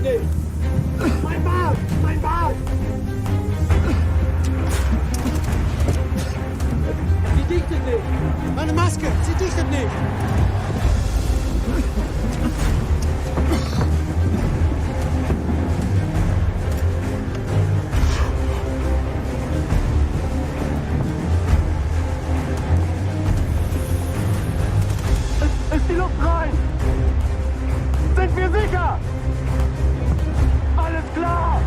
nicht! Mein Bart! Mein Bart! Sie dichtet nicht! Meine Maske! Sie dichtet nicht! Ist die Luft rein? Sind wir sicher? Alles klar!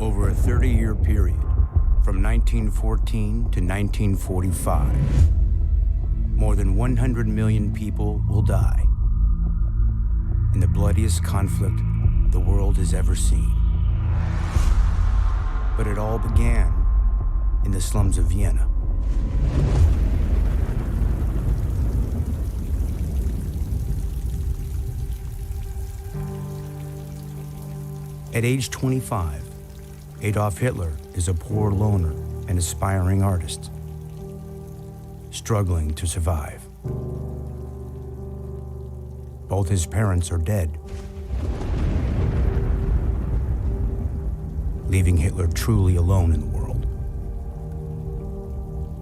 Over a 30-year period, from 1914 to 1945, more than 100 million people will die in the bloodiest conflict the world has ever seen. But it all began in the slums of Vienna. At age 25, Adolf Hitler is a poor loner and aspiring artist, struggling to survive. Both his parents are dead, leaving Hitler truly alone in the world.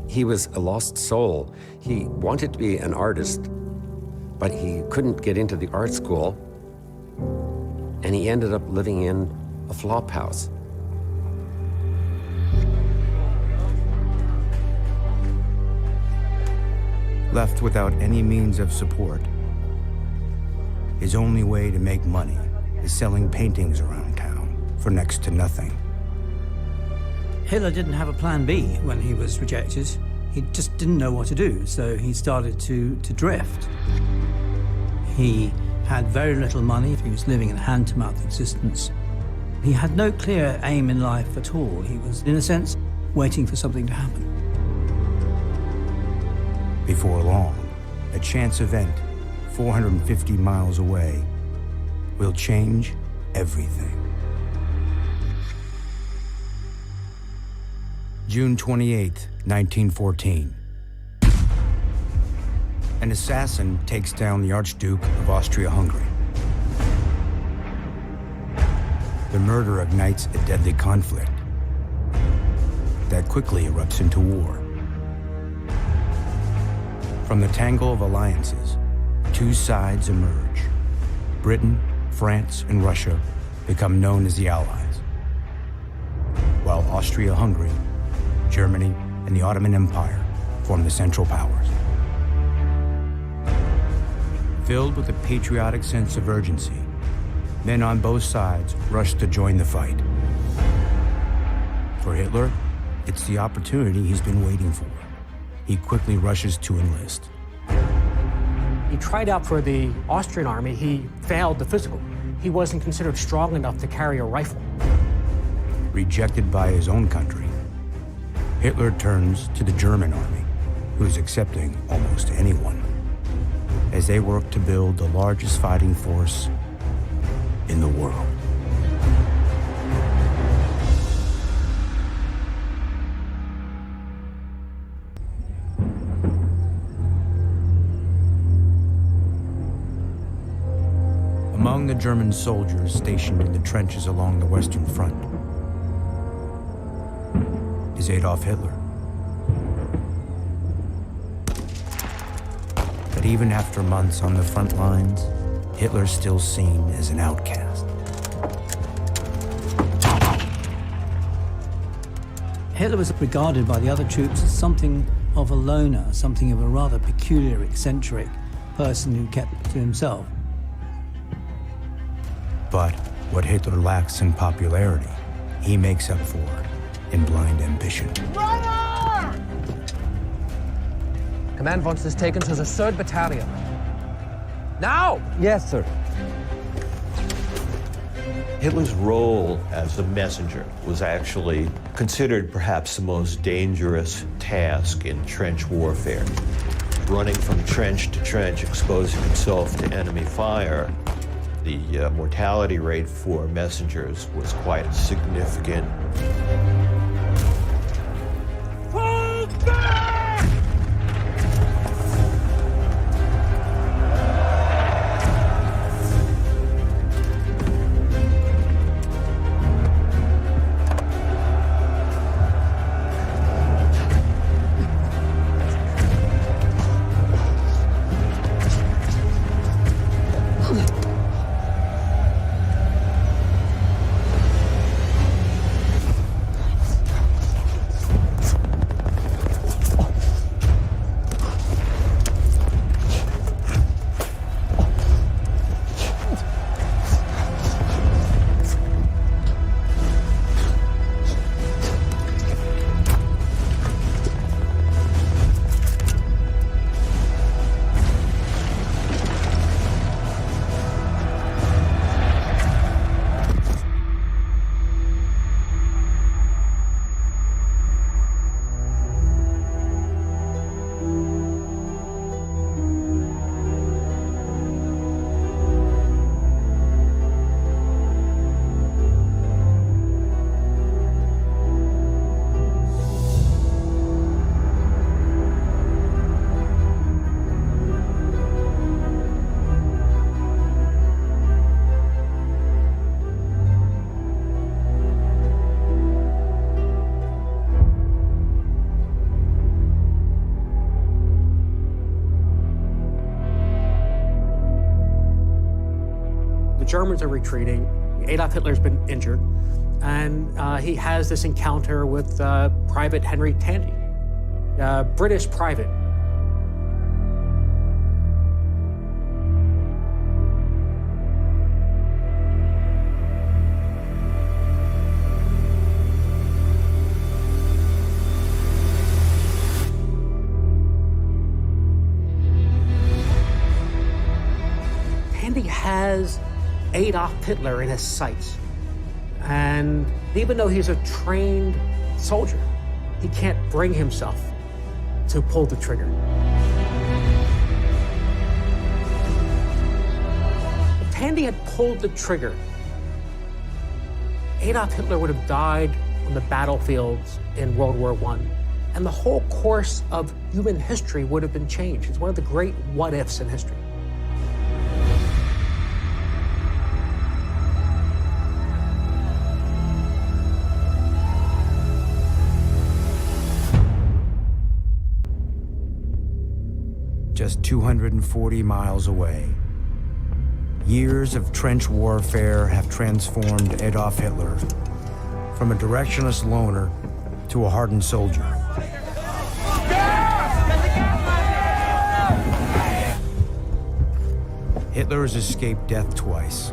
He was a lost soul. He wanted to be an artist, but he couldn't get into the art school, and he ended up living in a flop house. Left without any means of support, his only way to make money is selling paintings around town for next to nothing. Hitler didn't have a plan B when he was rejected. He just didn't know what to do, so he started to drift. He had very little money. He was living a hand-to-mouth existence. He had no clear aim in life at all. He was, in a sense, waiting for something to happen. Before long, a chance event 450 miles away will change everything. June 28, 1914. An assassin takes down the Archduke of Austria-Hungary. The murder ignites a deadly conflict that quickly erupts into war. From the tangle of alliances, two sides emerge. Britain, France, and Russia become known as the Allies, while Austria-Hungary, Germany, and the Ottoman Empire form the Central Powers. Filled with a patriotic sense of urgency, men on both sides rush to join the fight. For Hitler, it's the opportunity he's been waiting for. He quickly rushes to enlist. He tried out for the Austrian army. He failed the physical. He wasn't considered strong enough to carry a rifle. Rejected by his own country, Hitler turns to the German army, who's accepting almost anyone, as they work to build the largest fighting force in the world. Among the German soldiers stationed in the trenches along the Western Front is Adolf Hitler. But even after months on the front lines, Hitler's still seen as an outcast. Hitler was regarded by the other troops as something of a loner, something of a rather peculiar, eccentric person who kept to himself. But what Hitler lacks in popularity, he makes up for in blind ambition. Command wants this taken to the 3rd Battalion. Now! Yes, sir. Hitler's role as a messenger was actually considered perhaps the most dangerous task in trench warfare. Running from trench to trench, exposing himself to enemy fire, the mortality rate for messengers was quite significant. Germans are retreating. Adolf Hitler's been injured, and he has this encounter with Private Henry Tandy, a British private. Tandy has Adolf Hitler in his sights. And even though he's a trained soldier, he can't bring himself to pull the trigger. If Tandy had pulled the trigger, Adolf Hitler would have died on the battlefields in World War I, and the whole course of human history would have been changed. It's one of the great what-ifs in history. Just 240 miles away, years of trench warfare have transformed Adolf Hitler from a directionless loner to a hardened soldier. Hitler has escaped death twice.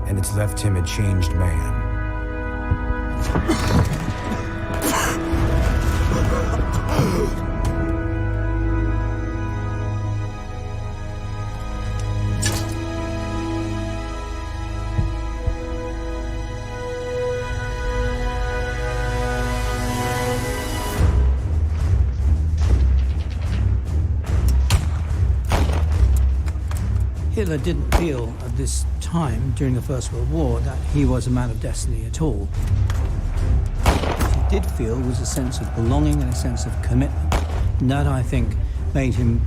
And it's left him a changed man. Hitler didn't feel at this time, during the First World War, that he was a man of destiny at all. What he did feel was a sense of belonging and a sense of commitment. And that, I think, made him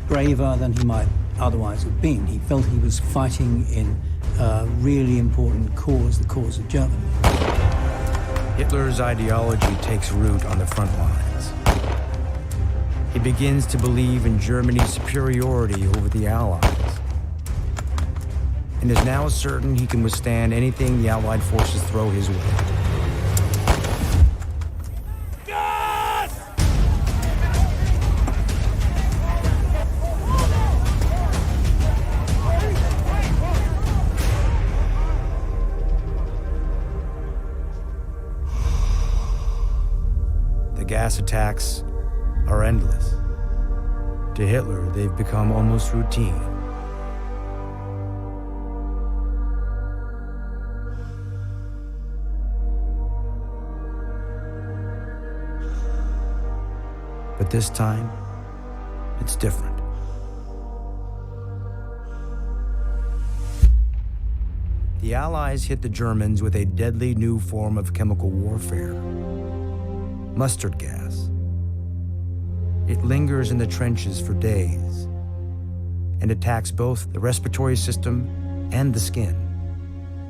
braver than he might otherwise have been. He felt he was fighting in a really important cause, the cause of Germany. Hitler's ideology takes root on the front lines. He begins to believe in Germany's superiority over the Allies, and is now certain he can withstand anything the Allied forces throw his way. The gas attacks are endless. To Hitler, they've become almost routine. But this time, it's different. The Allies hit the Germans with a deadly new form of chemical warfare: mustard gas. It lingers in the trenches for days and attacks both the respiratory system and the skin.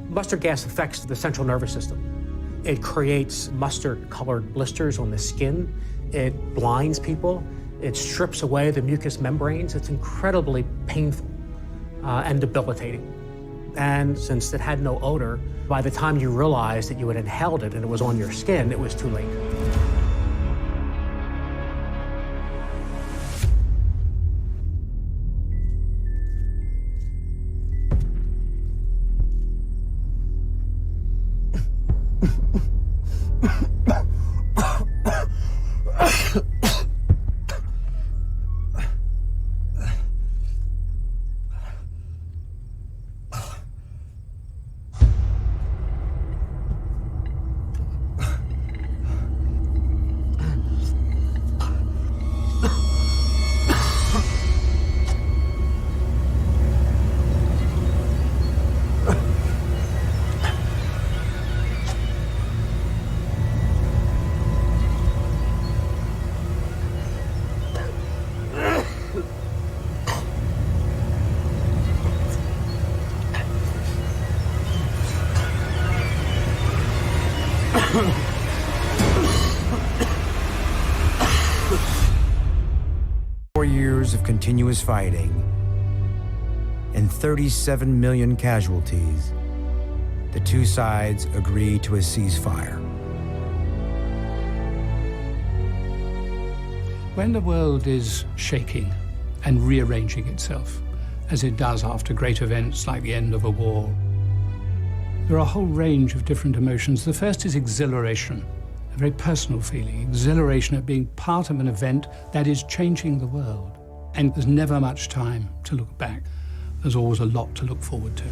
Mustard gas affects the central nervous system. It creates mustard-colored blisters on the skin. It blinds people. It strips away the mucous membranes. It's incredibly painful and debilitating. And since it had no odor, by the time you realized that you had inhaled it and it was on your skin, it was too late. Of continuous fighting and 37 million casualties, the two sides agree to a ceasefire. When the world is shaking and rearranging itself, as it does after great events like the end of a war, there are a whole range of different emotions. The first is exhilaration, a very personal feeling, exhilaration at being part of an event that is changing the world. And there's never much time to look back. There's always a lot to look forward to.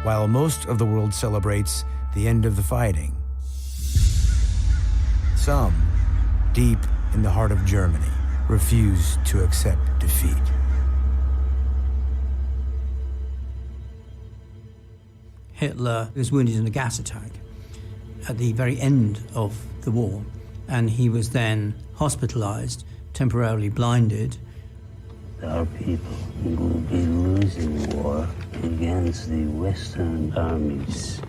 While most of the world celebrates the end of the fighting, some, deep in the heart of Germany, refuse to accept defeat. Hitler was wounded in a gas attack at the very end of the war, and he was then hospitalized, temporarily blinded. Our people will be losing war against the Western armies.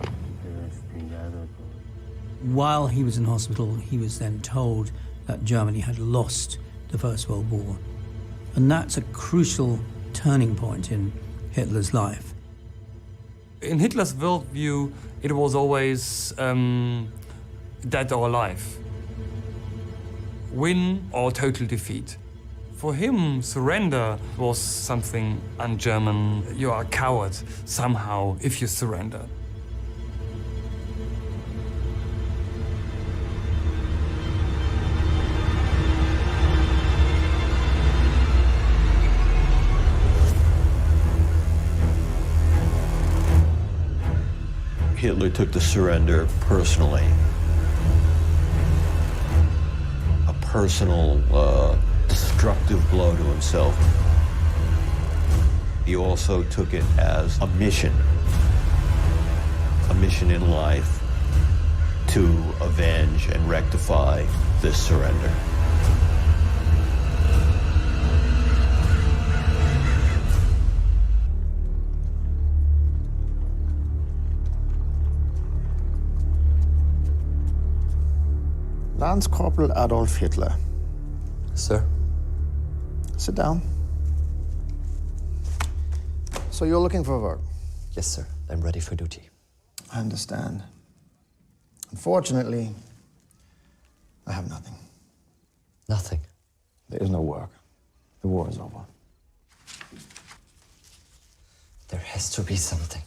While he was in hospital, he was then told that Germany had lost the First World War. And that's a crucial turning point in Hitler's life. In Hitler's worldview, it was always dead or alive. Win or total defeat. For him, surrender was something un-German. You are a coward somehow if you surrender. Hitler took the surrender personally. A personal, destructive blow to himself. He also took it as a mission in life to avenge and rectify this surrender. Lance Corporal Adolf Hitler. Sir? Sit down. So you're looking for work? Yes, sir. I'm ready for duty. I understand. Unfortunately, I have nothing. Nothing? There is no work. The war is over. There has to be something.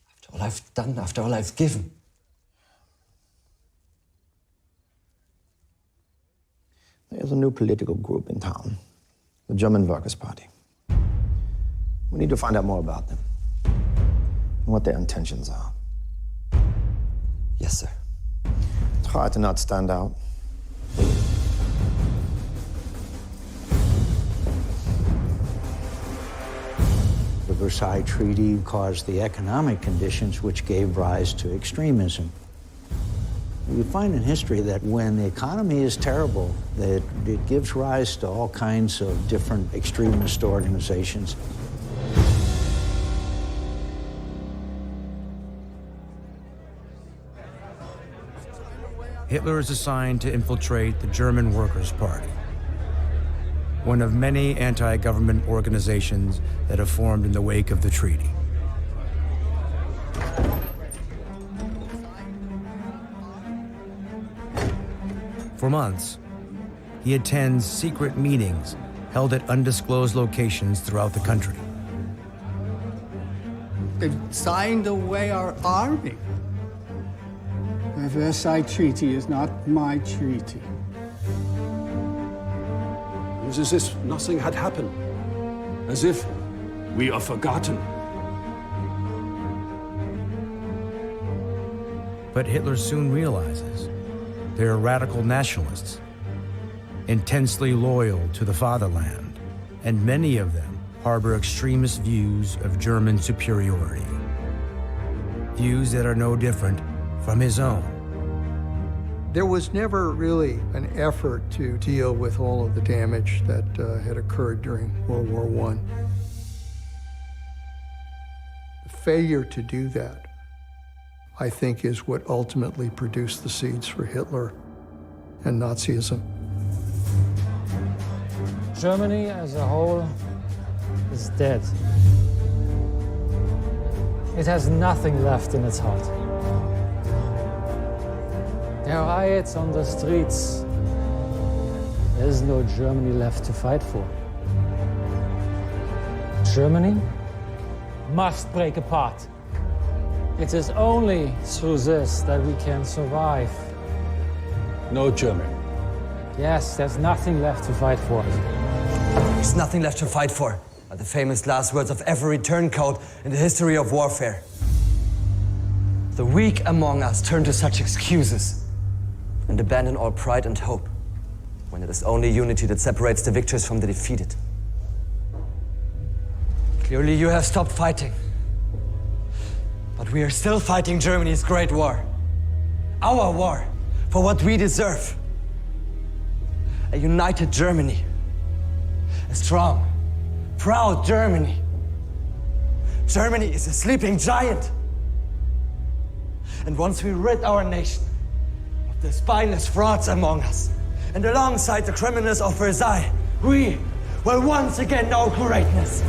After all I've done, after all I've given. There's a new political group in town, the German Workers' Party. We need to find out more about them and what their intentions are. Yes, sir. Try to not stand out. The Versailles Treaty caused the economic conditions which gave rise to extremism. You find in history that when the economy is terrible, that it gives rise to all kinds of different extremist organizations. Hitler is assigned to infiltrate the German Workers' Party, one of many anti-government organizations that have formed in the wake of the treaty. For months, he attends secret meetings held at undisclosed locations throughout the country. They've signed away our army. The Versailles Treaty is not my treaty. It was as if nothing had happened. As if we are forgotten. But Hitler soon realizes they are radical nationalists, intensely loyal to the fatherland, and many of them harbor extremist views of German superiority. Views that are no different from his own. There was never really an effort to deal with all of the damage that had occurred during World War I. The failure to do that, I think, is what ultimately produced the seeds for Hitler and Nazism. Germany as a whole is dead. It has nothing left in its heart. There are riots on the streets. There is no Germany left to fight for. Germany must break apart. It is only through this that we can survive. No German. Yes, there's nothing left to fight for. There's nothing left to fight for, are the famous last words of every turncoat in the history of warfare. The weak among us turn to such excuses and abandon all pride and hope, when it is only unity that separates the victors from the defeated. Clearly you have stopped fighting. But we are still fighting Germany's great war. Our war for what we deserve. A united Germany. A strong, proud Germany. Germany is a sleeping giant. And once we rid our nation of the spineless frauds among us, and alongside the criminals of Versailles, we will once again know greatness.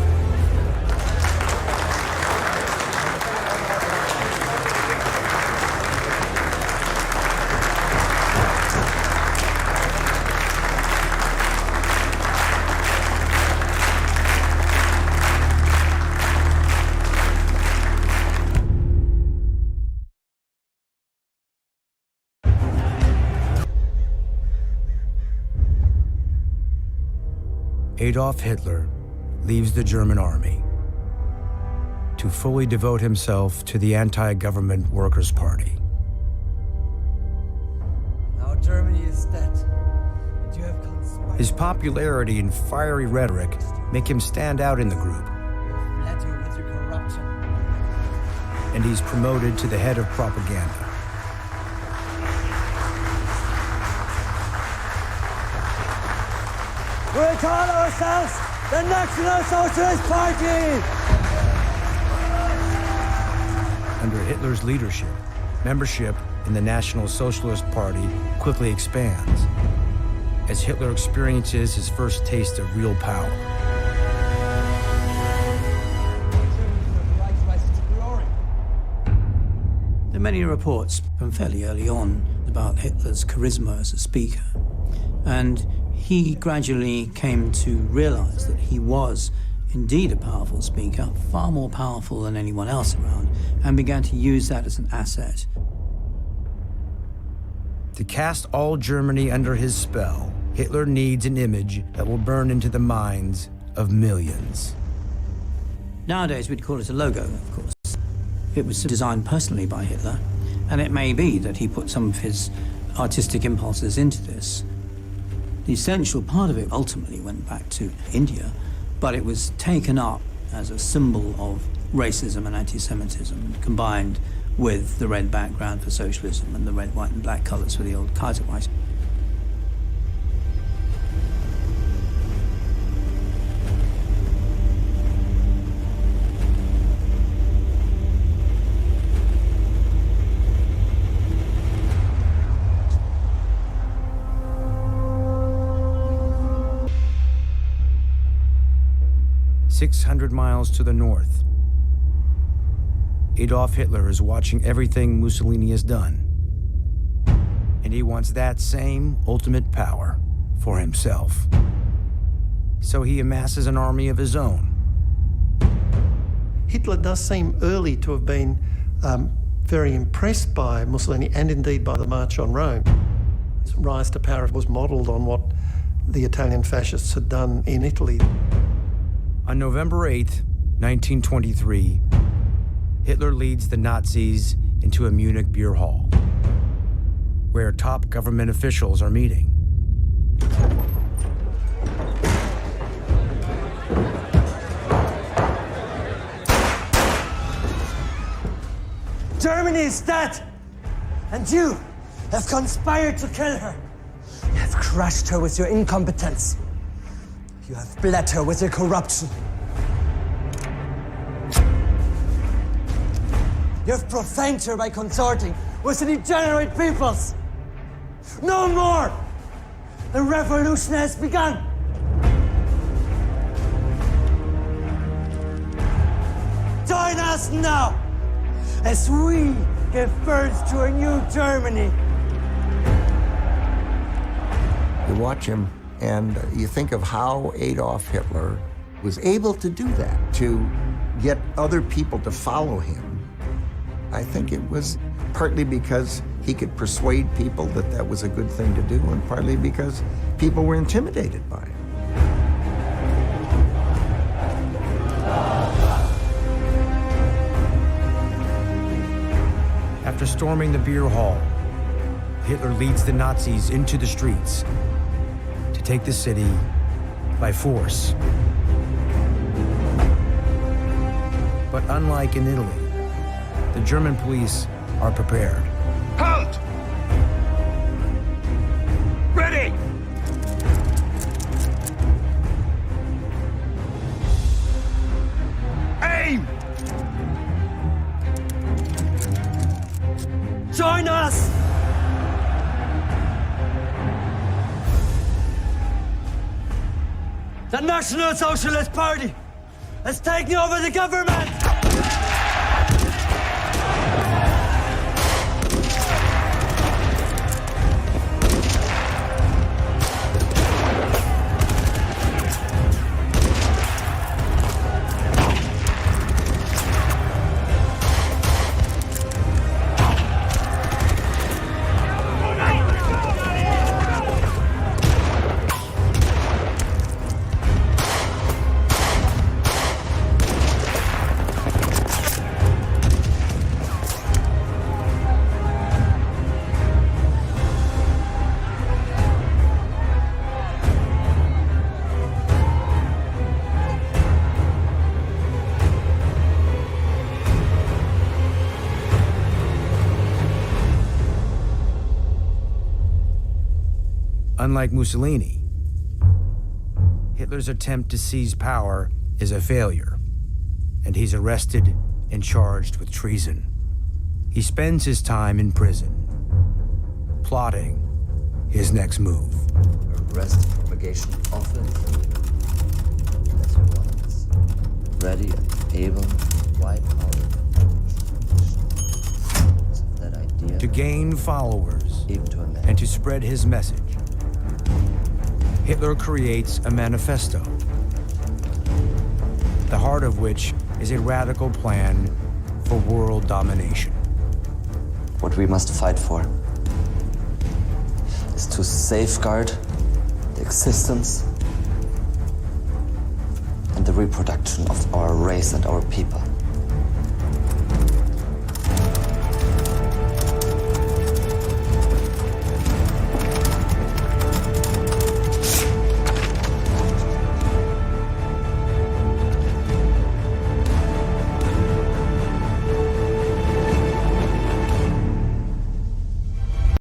Adolf Hitler leaves the German army to fully devote himself to the anti-government Workers' Party. Germany is dead. And you have conspired. His popularity and fiery rhetoric make him stand out in the group. Led her with your corruption. And he's promoted to the head of propaganda. We call ourselves the National Socialist Party! Under Hitler's leadership, membership in the National Socialist Party quickly expands as Hitler experiences his first taste of real power. There are many reports from fairly early on about Hitler's charisma as a speaker, and he gradually came to realize that he was indeed a powerful speaker, far more powerful than anyone else around, and began to use that as an asset. To cast all Germany under his spell, Hitler needs an image that will burn into the minds of millions. Nowadays, we'd call it a logo, of course. It was designed personally by Hitler, and it may be that he put some of his artistic impulses into this. The essential part of it ultimately went back to India, but it was taken up as a symbol of racism and anti-Semitism, combined with the red background for socialism and the red, white, and black colors for the old Kaiserreich. "600 miles to the north, Adolf Hitler is watching everything Mussolini has done, and he wants that same ultimate power for himself. So he amasses an army of his own. Hitler does seem early to have been very impressed by Mussolini and indeed by the March on Rome. His rise to power was modelled on what the Italian fascists had done in Italy. On November 8th, 1923, Hitler leads the Nazis into a Munich beer hall, where top government officials are meeting. Germany is dead, and you have conspired to kill her. You have crushed her with your incompetence. You have bled her with your corruption. You have profaned her by consorting with the degenerate peoples. No more! The revolution has begun! Join us now as we give birth to a new Germany. You watch him and you think of how Adolf Hitler was able to do that, to get other people to follow him. I think it was partly because he could persuade people that that was a good thing to do, and partly because people were intimidated by him. After storming the beer hall, Hitler leads the Nazis into the streets to take the city by force. But unlike in Italy, the German police are prepared. Halt! Ready! Aim! Join us! The National Socialist Party has taken over the government! Unlike Mussolini, Hitler's attempt to seize power is a failure, and he's arrested and charged with treason. He spends his time in prison, plotting his next move. Arrest propagation often. That's what is ready and able to wipe out that idea. To gain followers Even to a man. and to spread his message, Hitler creates a manifesto, the heart of which is a radical plan for world domination. What we must fight for is to safeguard the existence and the reproduction of our race and our people.